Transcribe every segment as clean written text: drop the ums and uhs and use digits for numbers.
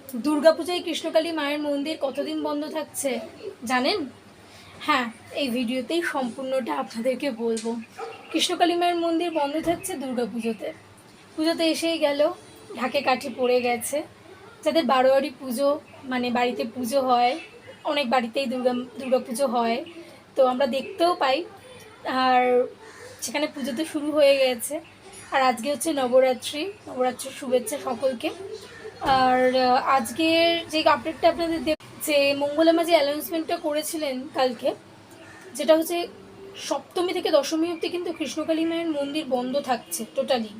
দুর্গাপূজায় কৃষ্ণকালী মায়ের মন্দির কতদিন বন্ধ থাকছে জানেন? হ্যাঁ, এই ভিডিওতেই সম্পূর্ণটা আপনাদেরকে বলবো। কৃষ্ণকালী মায়ের মন্দির বন্ধ থাকছে দুর্গাপুজোতে। পুজোতে এসেই গেল, ঢাকে কাঠি পড়ে গেছে। যাদের বারোয়ারি পুজো মানে বাড়িতে পুজো হয়, অনেক বাড়িতেই দুর্গা পুজো হয়, তো আমরা দেখতেও পাই। আর সেখানে পুজো তো শুরু হয়ে গেছে। আর আজকে হচ্ছে নবরাত্রির শুভেচ্ছা সকলকে। আর আজকের যে আপডেটটা আপনাদের যে মঙ্গলামা যে অ্যানাউন্সমেন্টটা করেছিলেন কালকে, যেটা হচ্ছে সপ্তমী থেকে দশমী অবধি কিন্তু কৃষ্ণকালী মায়ের মন্দির বন্ধ থাকছে টোটালি।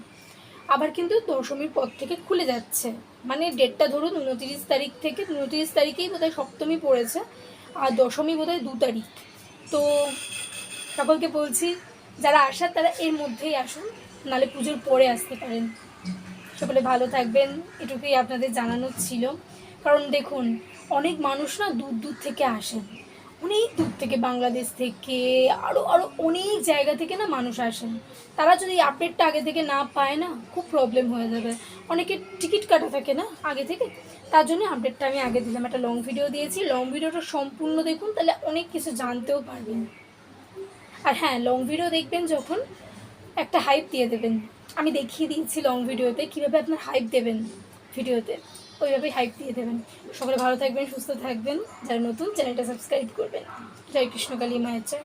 আবার কিন্তু দশমীর পর থেকে খুলে যাচ্ছে, মানে ডেটটা ধরুন 29 তারিখ থেকে, 29 তারিখেই বোধহয় সপ্তমী পড়েছে, আর দশমী বোধহয় 2 তারিখ। তো সকলকে বলছি, যারা আসার তারা এর মধ্যেই আসুন, নাহলে পুজোর পরে আসতে পারেন। সকলে ভালো থাকবেন, এটুকুই আপনাদের জানানোর ছিল। কারণ দেখুন, অনেক মানুষ না দূর দূর থেকে আসেন, অনেক দূর থেকে, বাংলাদেশ থেকে, আরও অনেক জায়গা থেকে না মানুষ আসেন। তারা যদি আপডেটটা আগে থেকে না পায় না, খুব প্রবলেম হয়ে যাবে। অনেকের টিকিট কাটা থাকে না আগে থেকে, তার জন্য আপডেটটা আমি আগে দিলাম। একটা লং ভিডিও দিয়েছি, লং ভিডিওটা সম্পূর্ণ দেখুন, তাহলে অনেক কিছু জানতেও পারবেন। আর হ্যাঁ, লং ভিডিও দেখবেন যখন, একটা হাইপ দিয়ে দেবেন। আমি দেখিয়ে দিয়েছি লং ভিডিওতে কীভাবে আপনার হাইপ দেবেন ভিডিওতে, ওইভাবেই হাইপ দিয়ে দেবেন। সকলে ভালো থাকবেন, সুস্থ থাকবেন। যারা নতুন, চ্যানেলটা সাবস্ক্রাইব করবেন। জয় কৃষ্ণকালী মায়ের জয়।